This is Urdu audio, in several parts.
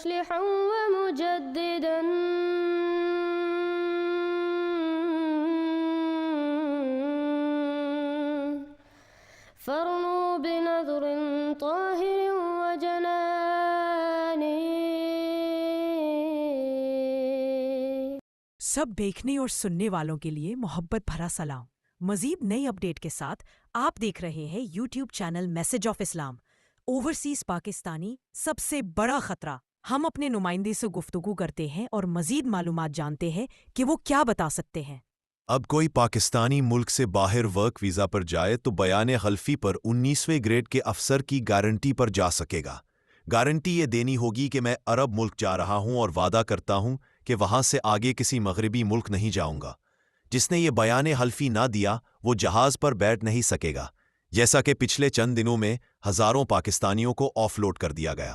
مصلحا ومجددا فارنوا بنظر طاهر وجنان. سب دیکھنے اور سننے والوں کے لیے محبت بھرا سلام. مزید نئی اپڈیٹ کے ساتھ آپ دیکھ رہے ہیں YouTube channel message of Islam. Overseas Pakistani سب سے بڑا خطرہ. ہم اپنے نمائندے سے گفتگو کرتے ہیں اور مزید معلومات جانتے ہیں کہ وہ کیا بتا سکتے ہیں. اب کوئی پاکستانی ملک سے باہر ورک ویزا پر جائے تو بیان حلفی پر 19ویں گریڈ کے افسر کی گارنٹی پر جا سکے گا. گارنٹی یہ دینی ہوگی کہ میں عرب ملک جا رہا ہوں اور وعدہ کرتا ہوں کہ وہاں سے آگے کسی مغربی ملک نہیں جاؤں گا. جس نے یہ بیان حلفی نہ دیا وہ جہاز پر بیٹھ نہیں سکے گا، جیسا کہ پچھلے چند دنوں میں ہزاروں پاکستانیوں کو آف لوڈ کر دیا گیا.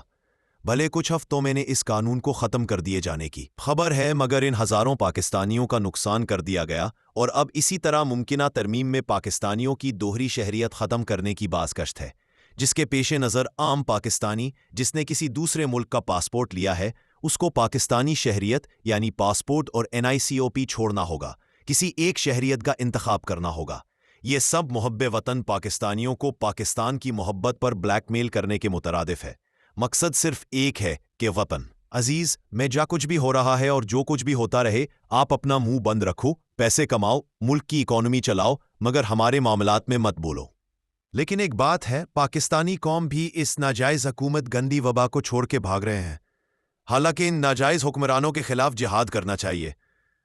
بھلے کچھ ہفتوں میں نے اس قانون کو ختم کر دیے جانے کی خبر ہے، مگر ان ہزاروں پاکستانیوں کا نقصان کر دیا گیا اور اب اسی طرح ممکنہ ترمیم میں پاکستانیوں کی دوہری شہریت ختم کرنے کی بازگشت ہے، جس کے پیش نظر عام پاکستانی جس نے کسی دوسرے ملک کا پاسپورٹ لیا ہے اس کو پاکستانی شہریت یعنی پاسپورٹ اور NICOP چھوڑنا ہوگا، کسی ایک شہریت کا انتخاب کرنا ہوگا. یہ سب محب وطن پاکستانیوں کو پاکستان کی محبت پر بلیک میل کرنے کے مترادف ہے. مقصد صرف ایک ہے کہ وطن عزیز میں جا کچھ بھی ہو رہا ہے اور جو کچھ بھی ہوتا رہے آپ اپنا منہ بند رکھو، پیسے کماؤ، ملک کی اکانومی چلاؤ، مگر ہمارے معاملات میں مت بولو. لیکن ایک بات ہے، پاکستانی قوم بھی اس ناجائز حکومت گندی وبا کو چھوڑ کے بھاگ رہے ہیں. حالانکہ ان ناجائز حکمرانوں کے خلاف جہاد کرنا چاہیے.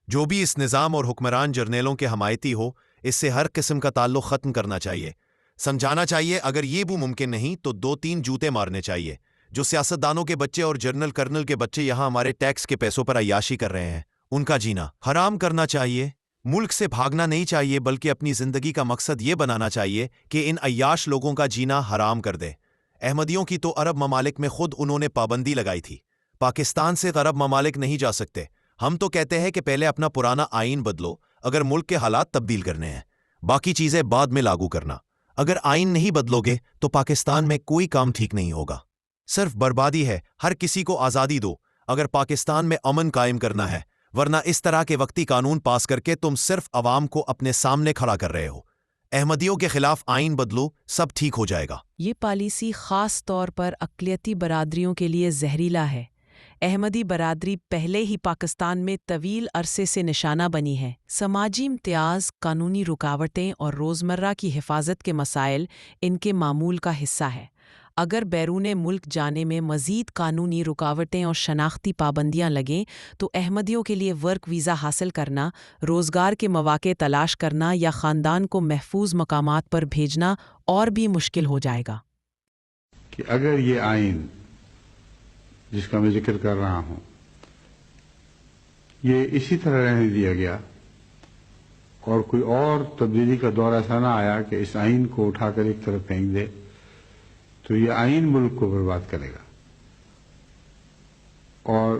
جو بھی اس نظام اور حکمران جرنیلوں کے حمایتی ہو اس سے ہر قسم کا تعلق ختم کرنا چاہیے. سمجھانا چاہیے اگر یہ بھی ممکن نہیں تو 2-3 جوتے مارنے چاہیے. جو سیاستدانوں کے بچے اور جنرل کرنل کے بچے یہاں ہمارے ٹیکس کے پیسوں پر عیاشی کر رہے ہیں ان کا جینا حرام کرنا چاہیے. ملک سے بھاگنا نہیں چاہیے بلکہ اپنی زندگی کا مقصد یہ بنانا چاہیے کہ ان عیاش لوگوں کا جینا حرام کر دے. احمدیوں کی تو عرب ممالک میں خود انہوں نے پابندی لگائی تھی. پاکستان سے عرب ممالک نہیں جا سکتے. ہم تو کہتے ہیں کہ پہلے اپنا پرانا آئین بدلو اگر ملک کے حالات تبدیل کرنے ہیں، باقی چیزیں بعد میں لاگو کرنا. اگر آئین نہیں بدلو گے تو پاکستان میں کوئی کام ٹھیک نہیں ہوگا، صرف بربادی ہے. ہر کسی کو آزادی دو اگر پاکستان میں امن قائم کرنا ہے، ورنہ اس طرح کے وقتی قانون پاس کر کے تم صرف عوام کو اپنے سامنے کھڑا کر رہے ہو. احمدیوں کے خلاف آئین بدلو، سب ٹھیک ہو جائے گا. یہ پالیسی خاص طور پر اقلیتی برادریوں کے لیے زہریلا ہے. احمدی برادری پہلے ہی پاکستان میں طویل عرصے سے نشانہ بنی ہے. سماجی امتیاز، قانونی رکاوٹیں اور روزمرہ کی حفاظت کے مسائل ان کے معمول کا حصہ ہے. اگر بیرون ملک جانے میں مزید قانونی رکاوٹیں اور شناختی پابندیاں لگیں تو احمدیوں کے لیے ورک ویزا حاصل کرنا، روزگار کے مواقع تلاش کرنا یا خاندان کو محفوظ مقامات پر بھیجنا اور بھی مشکل ہو جائے گا. کہ اگر یہ آئین جس کا میں ذکر کر رہا ہوں یہ اسی طرح رہنے دیا گیا اور کوئی اور تبدیلی کا دور ایسا نہ آیا کہ اس آئین کو اٹھا کر ایک طرف پھینک دے، تو یہ آئین ملک کو برباد کرے گا. اور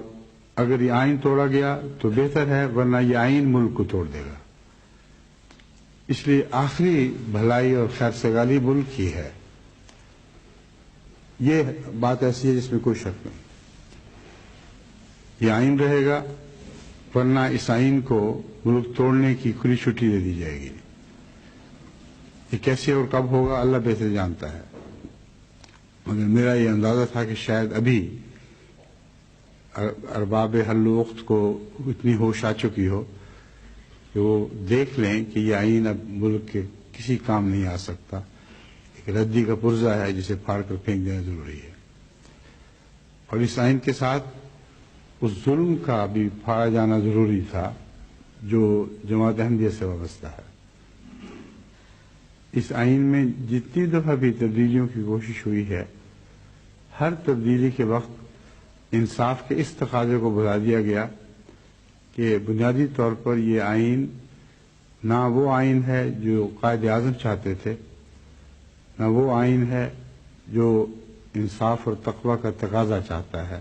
اگر یہ آئین توڑا گیا تو بہتر ہے، ورنہ یہ آئین ملک کو توڑ دے گا. اس لیے آخری بھلائی اور خیر سگالی ملک کی ہے. یہ بات ایسی ہے جس میں کوئی شک نہیں. یہ آئین رہے گا، ورنہ اس آئین کو ملک توڑنے کی کھلی چھٹی دے دی جائے گی. یہ کیسے اور کب ہوگا اللہ بہتر جانتا ہے، مگر میرا یہ اندازہ تھا کہ شاید ابھی ارباب حل و عقد کو اتنی ہوش آ چکی ہو کہ وہ دیکھ لیں کہ یہ آئین اب ملک کے کسی کام نہیں آ سکتا. ایک ردی کا پرزہ ہے جسے پھاڑ کر پھینک دینا ضروری ہے، اور اس آئین کے ساتھ اس ظلم کا بھی پھاڑا جانا ضروری تھا جو جماعت احمدیہ سے وابستہ ہے. اس آئین میں جتنی دفعہ بھی تبدیلیوں کی کوشش ہوئی ہے، ہر تبدیلی کے وقت انصاف کے اس تقاضے کو بڑھا دیا گیا کہ بنیادی طور پر یہ آئین نہ وہ آئین ہے جو قائد اعظم چاہتے تھے، نہ وہ آئین ہے جو انصاف اور تقوی کا تقاضا چاہتا ہے.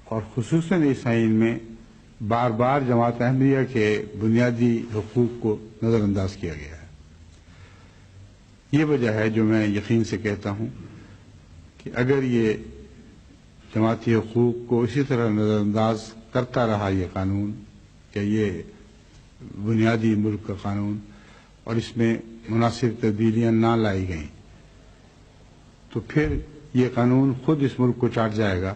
اور خصوصاً اس آئین میں بار بار جماعت احمدیہ کے بنیادی حقوق کو نظر انداز کیا گیا ہے. یہ وجہ ہے جو میں یقین سے کہتا ہوں کہ اگر یہ جماعتی حقوق کو اسی طرح نظر انداز کرتا رہا یہ قانون کہ یہ بنیادی ملک کا قانون اور اس میں مناسب تبدیلیاں نہ لائی گئیں، تو پھر یہ قانون خود اس ملک کو چاٹ جائے گا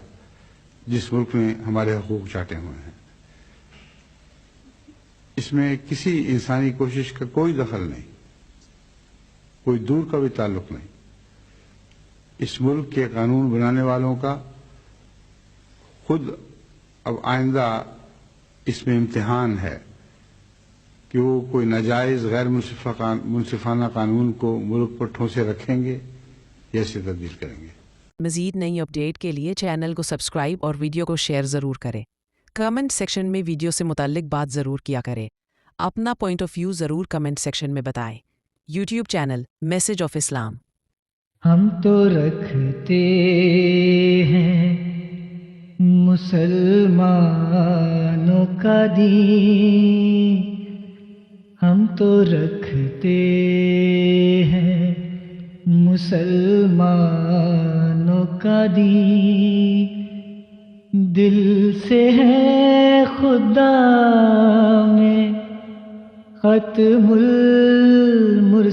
جس ملک نے ہمارے حقوق چاٹے ہوئے ہیں۔ اس میں کسی انسانی کوشش کا کوئی دخل نہیں، کوئی دور کا بھی تعلق نہیں۔ اس ملک کے قانون بنانے والوں کا خود اب آئندہ اس میں امتحان ہے کہ وہ کوئی ناجائز غیر منصفانہ قانون کو ملک پر ٹھونسے رکھیں گے یا اسے تبدیل کریں گے۔ مزید نئی اپڈیٹ کے لیے چینل کو سبسکرائب اور ویڈیو کو شیئر ضرور کریں۔ کمنٹ سیکشن میں ویڈیو سے متعلق بات ضرور کیا کریں۔ اپنا پوائنٹ آف ویو ضرور کمنٹ سیکشن میں بتائیں۔ یوٹیوب چینل میسج آف اسلام۔ ہم تو رکھتے ہیں مسلمانوں کا دین، ہم تو رکھتے ہیں مسلمانوں کا دین، دل سے ہے خدا میں ختم المرسلین۔